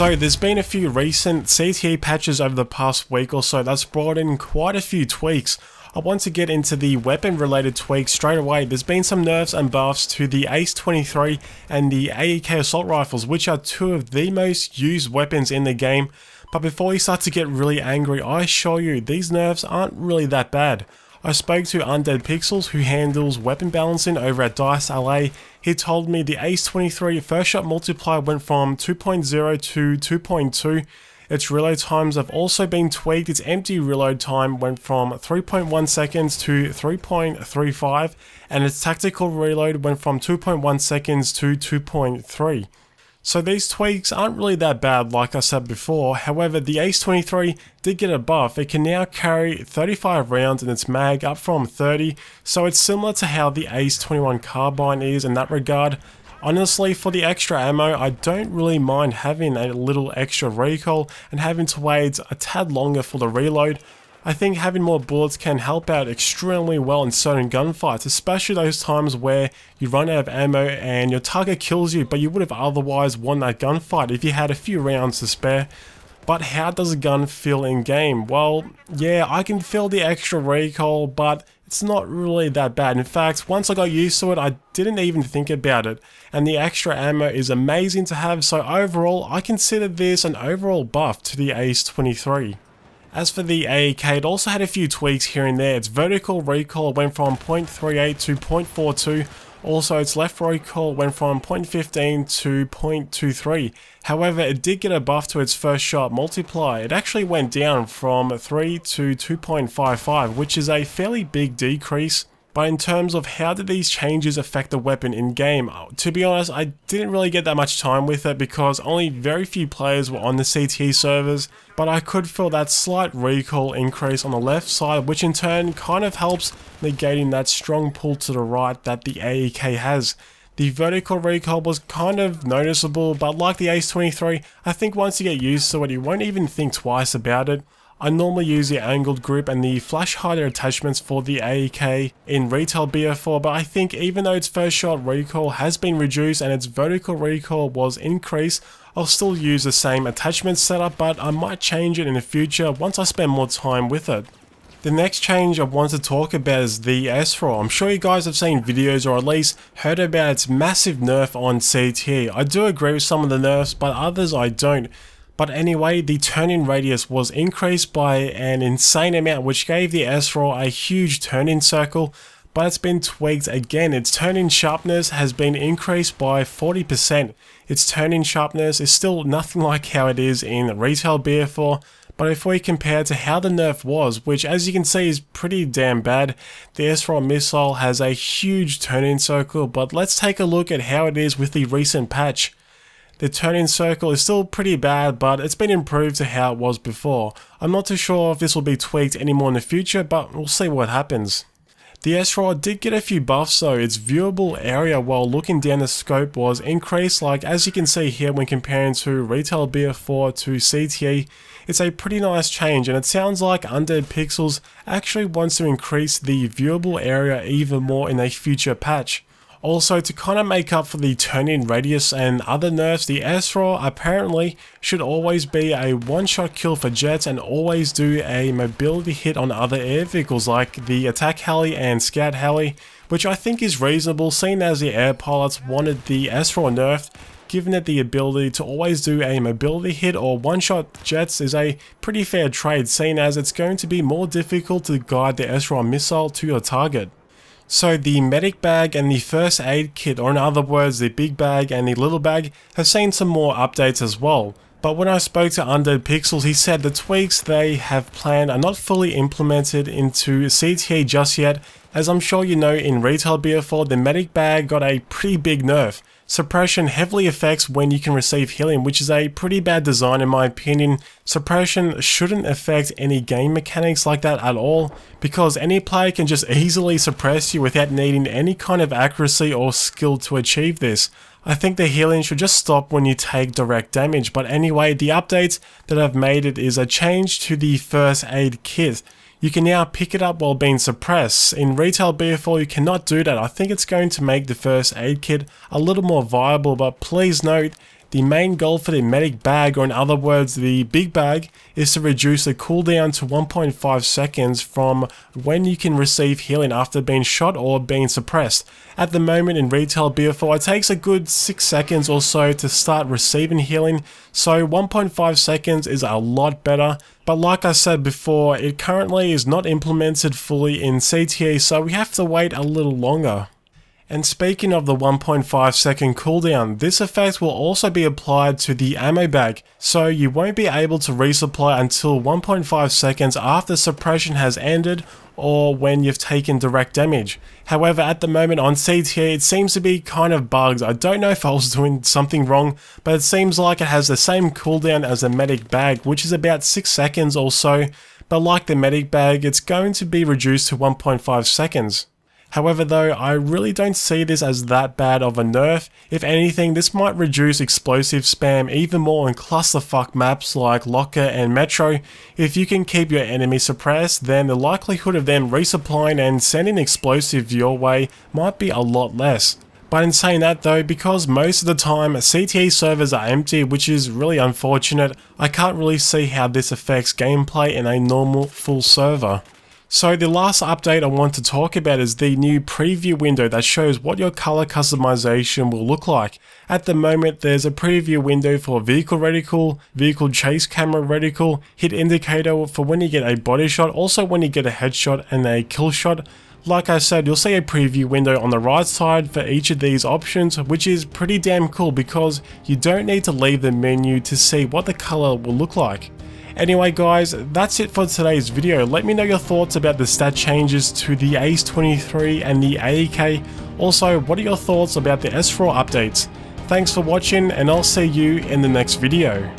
So there's been a few recent CTE patches over the past week or so that's brought in quite a few tweaks. I want to get into the weapon related tweaks straight away. There's been some nerfs and buffs to the ACE-23 and the AEK assault rifles, which are two of the most used weapons in the game. But before you start to get really angry, I assure you these nerfs aren't really that bad. I spoke to Undead Pixels, who handles weapon balancing over at Dice LA. He told me the ACE-23 first shot multiplier went from 2.0 to 2.2. Its reload times have also been tweaked. Its empty reload time went from 3.1 seconds to 3.35, and its tactical reload went from 2.1 seconds to 2.3. So these tweaks aren't really that bad like I said before. However, the ACE-23 did get a buff. It can now carry 35 rounds in its mag, up from 30, so it's similar to how the ACE-21 carbine is in that regard. Honestly, for the extra ammo, I don't really mind having a little extra recoil and having to wait a tad longer for the reload. I think having more bullets can help out extremely well in certain gunfights, especially those times where you run out of ammo and your target kills you, but you would have otherwise won that gunfight if you had a few rounds to spare. But how does a gun feel in game? Well, yeah, I can feel the extra recoil, but it's not really that bad. In fact, once I got used to it, I didn't even think about it. And the extra ammo is amazing to have, so overall, I consider this an overall buff to the ACE-23. As for the AEK, it also had a few tweaks here and there. Its vertical recoil went from 0.38 to 0.42. Also, its left recoil went from 0.15 to 0.23. However, it did get a buff to its first shot multiplier. It actually went down from 3 to 2.55, which is a fairly big decrease. But in terms of how did these changes affect the weapon in game, to be honest, I didn't really get that much time with it because only very few players were on the CTE servers, but I could feel that slight recoil increase on the left side, which in turn kind of helps negating that strong pull to the right that the AEK has. The vertical recoil was kind of noticeable, but like the ACE-23, I think once you get used to it, you won't even think twice about it. I normally use the angled grip and the flash hider attachments for the AEK in retail BF4, but I think even though its first shot recoil has been reduced and its vertical recoil was increased, I'll still use the same attachment setup, but I might change it in the future once I spend more time with it. The next change I want to talk about is the SRAW. I'm sure you guys have seen videos or at least heard about its massive nerf on CTE. I do agree with some of the nerfs, but others I don't. But anyway, the turn-in radius was increased by an insane amount, which gave the SRAW a huge turn-in circle, but it's been tweaked again. Its turn-in sharpness has been increased by 40%. Its turn-in sharpness is still nothing like how it is in retail BF4, but if we compare to how the nerf was, which as you can see is pretty damn bad, the SRAW missile has a huge turn-in circle, but let's take a look at how it is with the recent patch. The turn-in circle is still pretty bad, but it's been improved to how it was before. I'm not too sure if this will be tweaked anymore in the future, but we'll see what happens. The SRAW did get a few buffs though. Its viewable area while looking down the scope was increased, like as you can see here when comparing to retail BF4 to CTE. It's a pretty nice change, and it sounds like Undead Pixels actually wants to increase the viewable area even more in a future patch. Also, to kind of make up for the turn-in radius and other nerfs, the SRAW apparently should always be a one-shot kill for jets and always do a mobility hit on other air vehicles like the attack heli and scout heli, which I think is reasonable seeing as the air pilots wanted the SRAW nerfed. Giving it the ability to always do a mobility hit or one-shot jets is a pretty fair trade, seeing as it's going to be more difficult to guide the SRAW missile to your target. So the medic bag and the first aid kit, or in other words the big bag and the little bag, have seen some more updates as well. But when I spoke to Undead Pixels, he said the tweaks they have planned are not fully implemented into CTE just yet. As I'm sure you know, in retail BF4 the medic bag got a pretty big nerf. Suppression heavily affects when you can receive healing, which is a pretty bad design in my opinion. Suppression shouldn't affect any game mechanics like that at all, because any player can just easily suppress you without needing any kind of accuracy or skill to achieve this. I think the healing should just stop when you take direct damage, but anyway, the updates that have made it is a change to the first aid kit. You can now pick it up while being suppressed. In retail BF4 you cannot do that. I think it's going to make the first aid kit a little more viable, but please note The main goal for the medic bag, or in other words the big bag, is to reduce the cooldown to 1.5 seconds from when you can receive healing after being shot or being suppressed. At the moment in retail BF4 it takes a good 6 seconds or so to start receiving healing, so 1.5 seconds is a lot better. But like I said before, it currently is not implemented fully in CTE, so we have to wait a little longer. And speaking of the 1.5 second cooldown, this effect will also be applied to the ammo bag, so you won't be able to resupply until 1.5 seconds after suppression has ended or when you've taken direct damage. However, at the moment on CTE it seems to be kind of bugged. I don't know if I was doing something wrong, but it seems like it has the same cooldown as the medic bag, which is about 6 seconds or so, but like the medic bag it's going to be reduced to 1.5 seconds. However though, I really don't see this as that bad of a nerf. If anything, this might reduce explosive spam even more in clusterfuck maps like Locker and Metro. If you can keep your enemy suppressed, then the likelihood of them resupplying and sending explosives your way might be a lot less. But in saying that though, because most of the time CTE servers are empty, which is really unfortunate, I can't really see how this affects gameplay in a normal full server. So the last update I want to talk about is the new preview window that shows what your color customization will look like. At the moment there's a preview window for vehicle reticle, vehicle chase camera reticle, hit indicator for when you get a body shot, also when you get a headshot and a kill shot. Like I said, you'll see a preview window on the right side for each of these options, which is pretty damn cool because you don't need to leave the menu to see what the color will look like. Anyway guys, that's it for today's video. Let me know your thoughts about the stat changes to the ACE-23 and the AEK. Also, what are your thoughts about the SRAW updates? Thanks for watching and I'll see you in the next video.